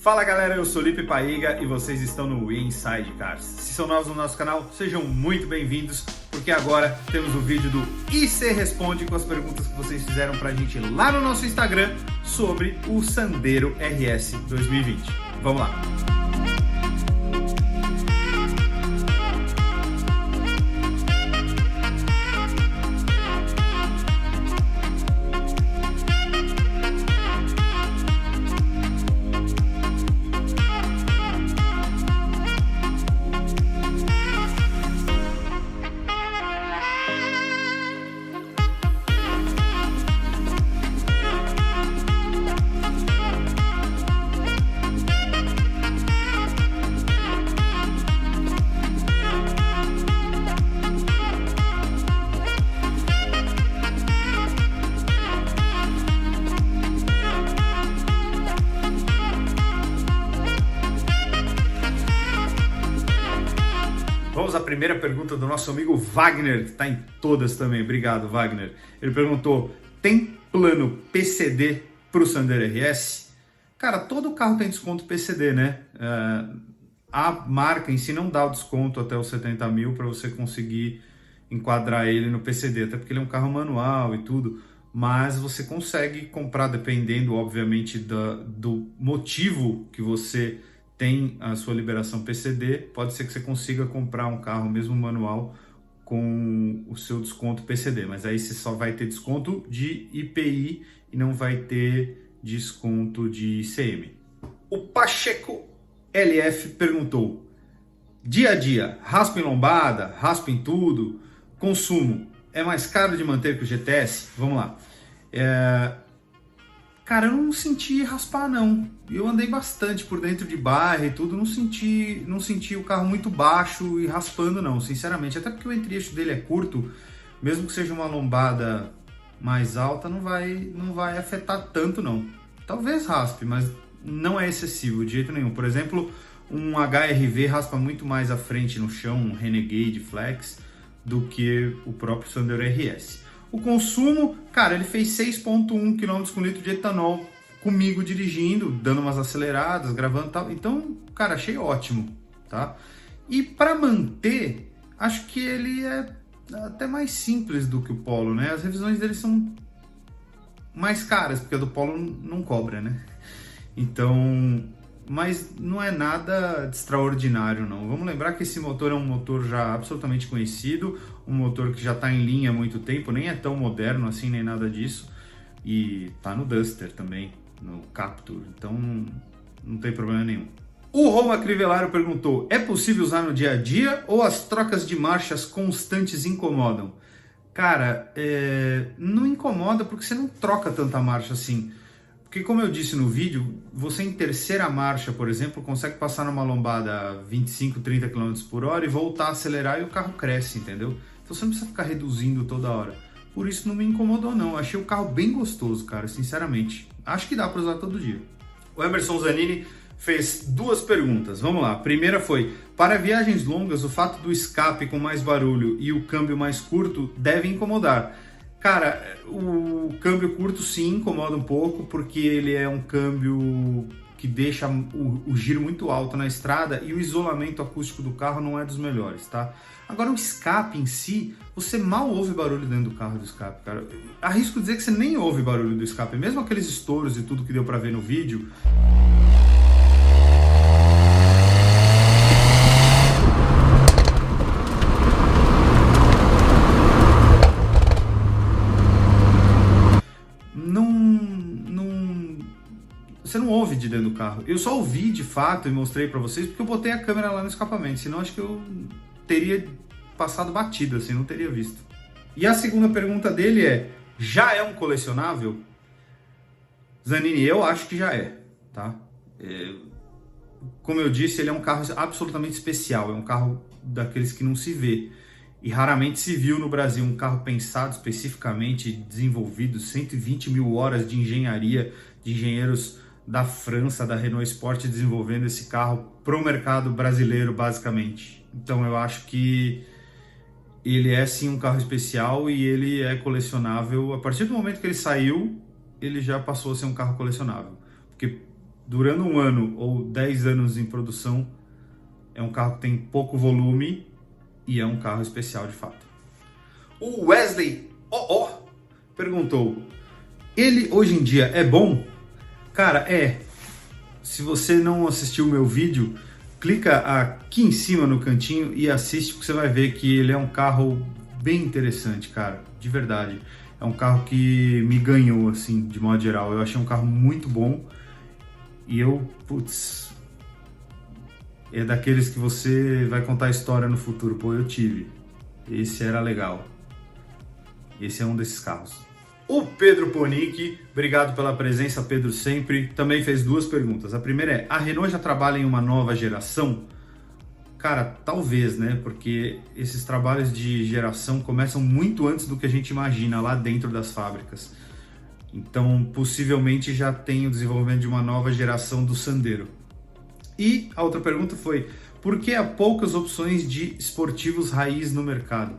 Fala galera, eu sou Lipe Paiga e vocês estão no Inside Cars. Se são novos no nosso canal, sejam muito bem-vindos, porque agora temos o vídeo do IC Responde com as perguntas que vocês fizeram pra gente lá no nosso Instagram sobre o Sandero RS 2020. Vamos lá! Vamos à primeira pergunta do nosso amigo Wagner, que está em todas também. Obrigado, Wagner. Ele perguntou, tem plano PCD para o Sandero RS? Cara, todo carro tem desconto PCD, né? A marca em si não dá o desconto até os 70 mil para você conseguir enquadrar ele no PCD, até porque ele é um carro manual e tudo, mas você consegue comprar, dependendo, obviamente, do motivo que você tem a sua liberação PCD, pode ser que você consiga comprar um carro mesmo manual com o seu desconto PCD, mas aí você só vai ter desconto de IPI e não vai ter desconto de ICM. O Pacheco LF perguntou, dia a dia, raspa em lombada, raspa em tudo, consumo, é mais caro de manter que o GTS? Vamos lá. Cara, eu não senti raspar não, eu andei bastante por dentro de bairro e tudo, não senti o carro muito baixo e raspando não, sinceramente, até porque o entre-eixo dele é curto, mesmo que seja uma lombada mais alta, não vai afetar tanto não. Talvez raspe, mas não é excessivo de jeito nenhum. Por exemplo, um HR-V raspa muito mais à frente no chão, um Renegade Flex, do que o próprio Sandero RS. O consumo, cara, ele fez 6,1 km com litro de etanol comigo dirigindo, dando umas aceleradas, gravando e tal. Então, cara, achei ótimo, tá? E para manter, acho que ele é até mais simples do que o Polo, né? As revisões dele são mais caras, porque a do Polo não cobra, né? Então, mas não é nada de extraordinário, não. Vamos lembrar que esse motor é um motor já absolutamente conhecido, um motor que já está em linha há muito tempo, nem é tão moderno assim, nem nada disso, e tá no Duster também, no Captur, então não tem problema nenhum. O Roma Crivellaro perguntou, é possível usar no dia a dia ou as trocas de marchas constantes incomodam? Cara, não incomoda porque você não troca tanta marcha assim. Porque como eu disse no vídeo, você em terceira marcha, por exemplo, consegue passar numa lombada a 25, 30 km por hora e voltar a acelerar e o carro cresce, entendeu? Então você não precisa ficar reduzindo toda hora. Por isso não me incomodou não, achei o carro bem gostoso, cara, sinceramente. Acho que dá para usar todo dia. O Emerson Zanini fez duas perguntas, vamos lá. A primeira foi, para viagens longas, o fato do escape com mais barulho e o câmbio mais curto deve incomodar. Cara, o câmbio curto sim incomoda um pouco, porque ele é um câmbio que deixa o giro muito alto na estrada e o isolamento acústico do carro não é dos melhores, tá? Agora o escape em si, você mal ouve barulho dentro do carro do escape, cara. Arrisco dizer que você nem ouve barulho do escape, mesmo aqueles estouros e tudo que deu pra ver no vídeo. Você não ouve de dentro do carro. Eu só ouvi de fato e mostrei pra vocês porque eu botei a câmera lá no escapamento, senão acho que eu teria passado batido, assim, não teria visto. E a segunda pergunta dele é, já é um colecionável? Zanini, eu acho que já é, tá? Como eu disse, ele é um carro absolutamente especial, é um carro daqueles que não se vê. E raramente se viu no Brasil um carro pensado especificamente, desenvolvido, 120 mil horas de engenharia, de engenheiros da França, da Renault Sport, desenvolvendo esse carro para o mercado brasileiro, basicamente. Então eu acho que ele é sim um carro especial e ele é colecionável. A partir do momento que ele saiu, ele já passou a ser um carro colecionável. Porque durando um ano ou 10 anos em produção, é um carro que tem pouco volume e é um carro especial de fato. O Wesley perguntou, ele hoje em dia é bom? Cara, se você não assistiu o meu vídeo, clica aqui em cima no cantinho e assiste, porque você vai ver que ele é um carro bem interessante, cara, de verdade. É um carro que me ganhou, assim, de modo geral. Eu achei um carro muito bom e é daqueles que você vai contar a história no futuro. Pô, eu tive. Esse era legal. Esse é um desses carros. O Pedro Ponick, obrigado pela presença, Pedro, sempre, também fez 2 perguntas. A primeira é, a Renault já trabalha em uma nova geração? Cara, talvez, né? Porque esses trabalhos de geração começam muito antes do que a gente imagina lá dentro das fábricas. Então, possivelmente já tem o desenvolvimento de uma nova geração do Sandero. E a outra pergunta foi, por que há poucas opções de esportivos raiz no mercado?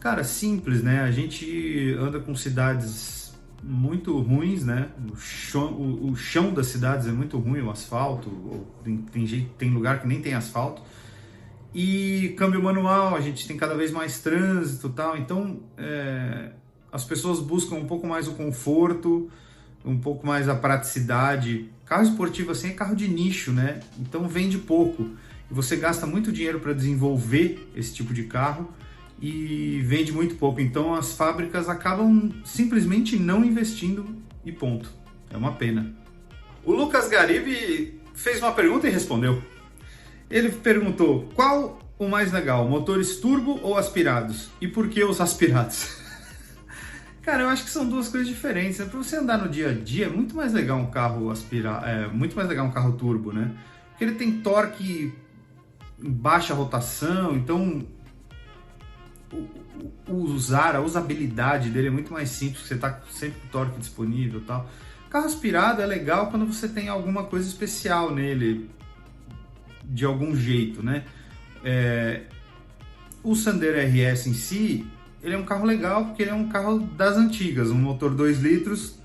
Cara, simples, né? A gente anda com cidades muito ruins, né? O chão das cidades é muito ruim, o asfalto, tem lugar que nem tem asfalto. E câmbio manual, a gente tem cada vez mais trânsito e tal, então as pessoas buscam um pouco mais o conforto, um pouco mais a praticidade. Carro esportivo assim é carro de nicho, né? Então vende pouco. E você gasta muito dinheiro para desenvolver esse tipo de carro e vende muito pouco. Então as fábricas acabam simplesmente não investindo e ponto. É uma pena. O Lucas Garibe fez uma pergunta e respondeu. Ele perguntou, qual o mais legal, motores turbo ou aspirados? E por que os aspirados? Cara, eu acho que são 2 coisas diferentes, né? Para você andar no dia a dia é muito mais legal um carro muito mais legal um carro turbo, né? Porque ele tem torque em baixa rotação, então a usabilidade dele é muito mais simples, você tá sempre com o torque disponível e tal. Carro aspirado é legal quando você tem alguma coisa especial nele, de algum jeito, né? O Sandero RS em si, ele é um carro legal porque ele é um carro das antigas, um motor 2 litros,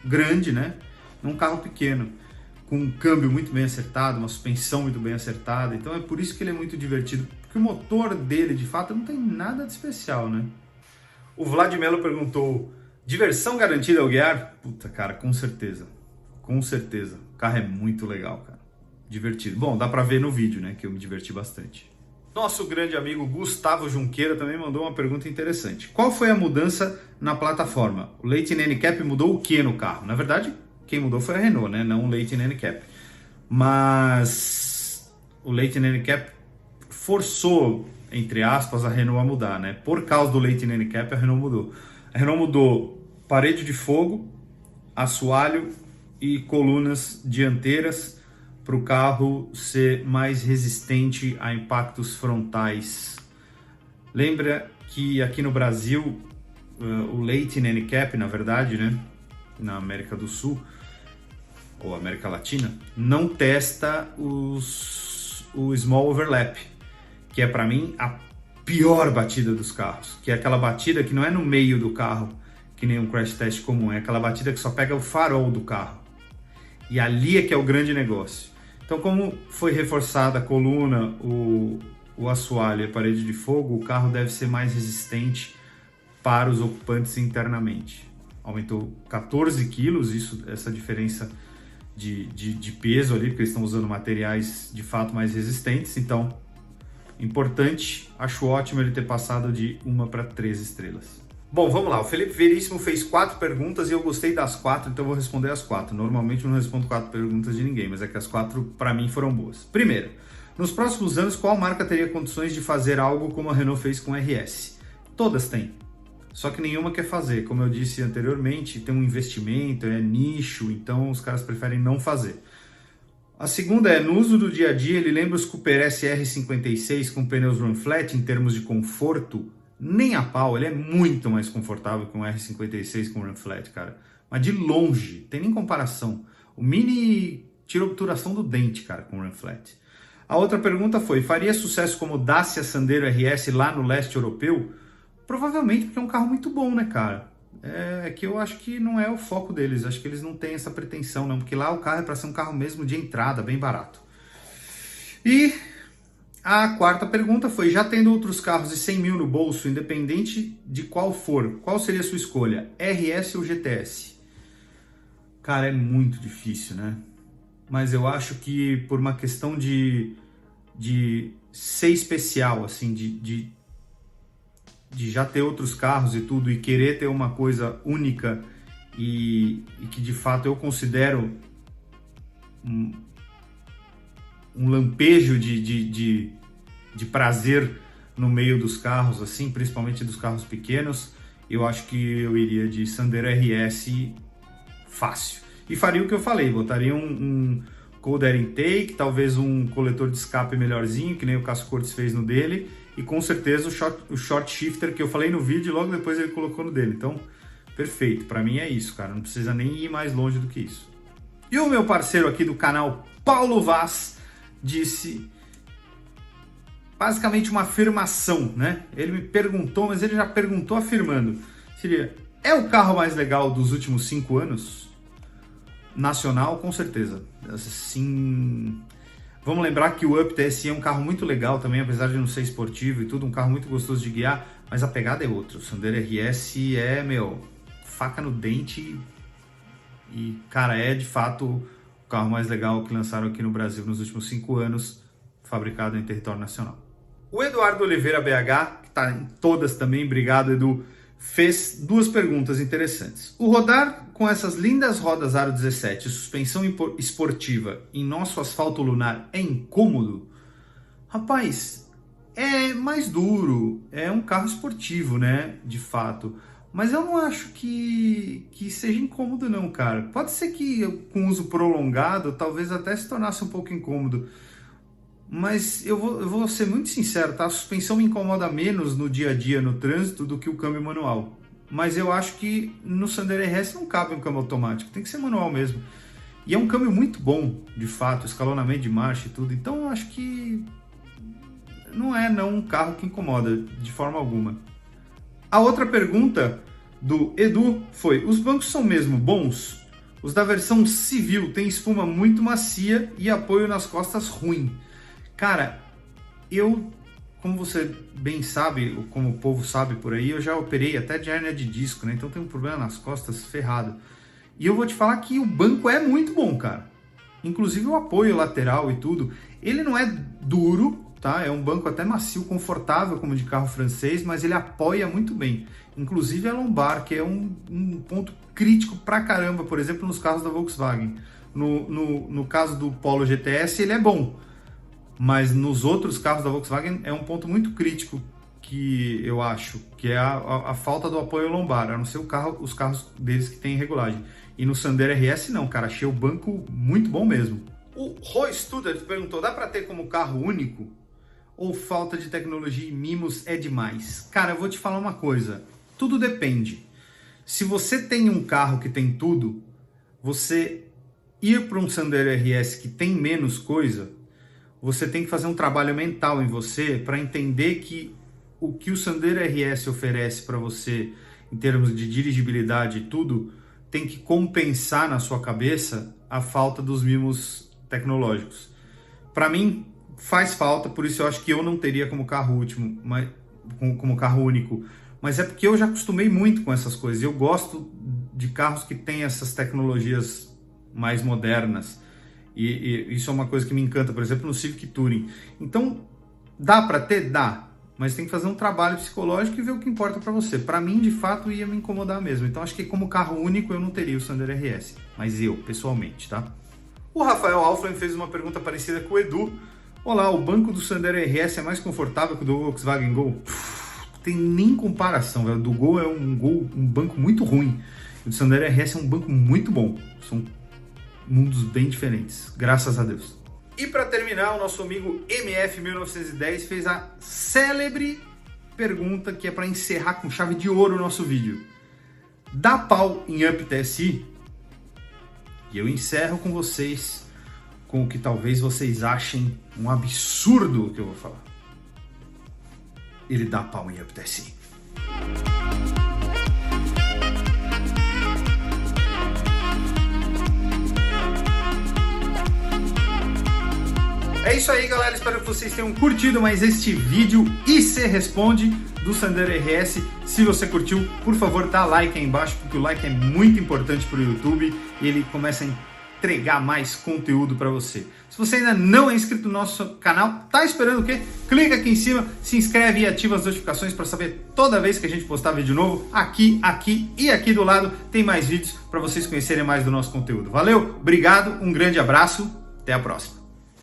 grande, né? Um carro pequeno, com um câmbio muito bem acertado, uma suspensão muito bem acertada, então é por isso que ele é muito divertido, porque o motor dele, de fato, não tem nada de especial, né? O Vladimelo perguntou, diversão garantida ao guiar? Puta, cara, com certeza, o carro é muito legal, cara. Divertido. Bom, dá pra ver no vídeo, né, que eu me diverti bastante. Nosso grande amigo Gustavo Junqueira também mandou uma pergunta interessante. Qual foi a mudança na plataforma? O Latin Handicap mudou o que no carro? Na verdade, quem mudou foi a Renault, né, não o Latin Handicap. Mas o Latin Handicap forçou, entre aspas, a Renault a mudar, né? Por causa do Latin Handicap, a Renault mudou. A Renault mudou parede de fogo, assoalho e colunas dianteiras, para o carro ser mais resistente a impactos frontais. Lembra que aqui no Brasil, o Latin Handicap, na verdade, né, na América do Sul, ou América Latina, não testa o Small Overlap, que é para mim a pior batida dos carros, que é aquela batida que não é no meio do carro, que nem um crash test comum, é aquela batida que só pega o farol do carro. E ali é que é o grande negócio. Então, como foi reforçada a coluna, o assoalho e a parede de fogo, o carro deve ser mais resistente para os ocupantes internamente. Aumentou 14 quilos, essa diferença de peso ali, porque eles estão usando materiais de fato mais resistentes. Então, importante, acho ótimo ele ter passado de 1 para 3 estrelas. Bom, vamos lá. O Felipe Veríssimo fez 4 perguntas e eu gostei das 4, então eu vou responder as 4. Normalmente eu não respondo 4 perguntas de ninguém, mas é que as 4 para mim foram boas. Primeiro, nos próximos anos, qual marca teria condições de fazer algo como a Renault fez com o RS? Todas têm. Só que nenhuma quer fazer. Como eu disse anteriormente, tem um investimento, é nicho, então os caras preferem não fazer. A segunda é, no uso do dia a dia, ele lembra os Cooper SR56 com pneus run flat em termos de conforto? Nem a pau, ele é muito mais confortável que um R56 com run flat, cara. Mas de longe, tem nem comparação. O Mini tira a obturação do dente, cara, com run flat. A outra pergunta foi, faria sucesso como Dacia Sandero RS lá no leste europeu? Provavelmente porque é um carro muito bom, né, cara? É que eu acho que não é o foco deles, acho que eles não têm essa pretensão não, porque lá o carro é para ser um carro mesmo de entrada, bem barato. E a quarta pergunta foi, já tendo outros carros de 100 mil no bolso, independente de qual for, qual seria a sua escolha, RS ou GTS? Cara, é muito difícil, né? Mas eu acho que por uma questão de ser especial, assim, de já ter outros carros e tudo, e querer ter uma coisa única e que de fato eu considero um lampejo de prazer no meio dos carros, assim, principalmente dos carros pequenos, eu acho que eu iria de Sandero RS fácil. E faria o que eu falei, botaria um cold air intake, talvez um coletor de escape melhorzinho, que nem o Cássio Cortes fez no dele, e com certeza o short shifter que eu falei no vídeo e logo depois ele colocou no dele. Então, perfeito, para mim é isso, cara, não precisa nem ir mais longe do que isso. E o meu parceiro aqui do canal, Paulo Vaz, disse basicamente uma afirmação, né? Ele me perguntou, mas ele já perguntou afirmando. Seria, é o carro mais legal dos últimos 5 anos? Nacional, com certeza. Assim, vamos lembrar que o Up TSI é um carro muito legal também, apesar de não ser esportivo e tudo, um carro muito gostoso de guiar, mas a pegada é outra. O Sandero RS é, faca no dente e, cara, é de fato o carro mais legal que lançaram aqui no Brasil nos últimos 5 anos, fabricado em território nacional. O Eduardo Oliveira BH, que está em todas também, obrigado Edu, fez 2 perguntas interessantes. O rodar com essas lindas rodas Aro 17 suspensão esportiva em nosso asfalto lunar é incômodo? Rapaz, é mais duro, é um carro esportivo, né, de fato. Mas eu não acho que seja incômodo não, cara. Pode ser que com uso prolongado, talvez até se tornasse um pouco incômodo. Mas eu vou ser muito sincero, tá? A suspensão me incomoda menos no dia a dia, no trânsito, do que o câmbio manual. Mas eu acho que no Sandero RS não cabe um câmbio automático, tem que ser manual mesmo. E é um câmbio muito bom, de fato, escalonamento de marcha e tudo. Então eu acho que não é um carro que incomoda de forma alguma. A outra pergunta do Edu foi, os bancos são mesmo bons? Os da versão civil têm espuma muito macia e apoio nas costas ruim. Cara, eu, como você bem sabe, como o povo sabe por aí, eu já operei até de hérnia de disco, né? Então tem um problema nas costas ferrado. E eu vou te falar que o banco é muito bom, cara. Inclusive o apoio lateral e tudo. Ele não é duro, tá? É um banco até macio, confortável, como de carro francês, mas ele apoia muito bem. Inclusive a lombar, que é um ponto crítico pra caramba, por exemplo, nos carros da Volkswagen. No caso do Polo GTS, ele é bom. Mas nos outros carros da Volkswagen é um ponto muito crítico que eu acho, que é a falta do apoio lombar, a não ser os carros deles que têm regulagem. E no Sandero RS não, cara, achei o banco muito bom mesmo. O Roy Studart perguntou, dá para ter como carro único? Ou falta de tecnologia e mimos é demais? Cara, eu vou te falar uma coisa, tudo depende. Se você tem um carro que tem tudo, você ir para um Sandero RS que tem menos coisa, você tem que fazer um trabalho mental em você para entender que o que o Sandero RS oferece para você em termos de dirigibilidade e tudo, tem que compensar na sua cabeça a falta dos mimos tecnológicos. Para mim faz falta, por isso eu acho que eu não teria como carro último, como carro único. Mas é porque eu já acostumei muito com essas coisas. Eu gosto de carros que têm essas tecnologias mais modernas. E isso é uma coisa que me encanta, por exemplo, no Civic Touring. Então, dá para ter? Dá. Mas tem que fazer um trabalho psicológico e ver o que importa para você. Para mim, de fato, ia me incomodar mesmo. Então, acho que como carro único, eu não teria o Sandero RS. Mas eu, pessoalmente, tá? O Rafael Alflen fez uma pergunta parecida com o Edu. Olá, o banco do Sandero RS é mais confortável que o do Volkswagen Gol? Não tem nem comparação, velho. O do Gol é um banco muito ruim. O do Sandero RS é um banco muito bom. São mundos bem diferentes, graças a Deus. E para terminar, o nosso amigo MF1910 fez a célebre pergunta que é para encerrar com chave de ouro o nosso vídeo. Dá pau em Up TSI? E eu encerro com vocês com o que talvez vocês achem um absurdo que eu vou falar. Ele dá pau em Up TSI. É isso aí, galera. Espero que vocês tenham curtido mais este vídeo IC Responde do Sandero RS. Se você curtiu, por favor, dá like aí embaixo, porque o like é muito importante para o YouTube e ele começa a entregar mais conteúdo para você. Se você ainda não é inscrito no nosso canal, tá esperando o quê? Clica aqui em cima, se inscreve e ativa as notificações para saber toda vez que a gente postar vídeo novo. Aqui e aqui do lado tem mais vídeos para vocês conhecerem mais do nosso conteúdo. Valeu, obrigado, um grande abraço, até a próxima.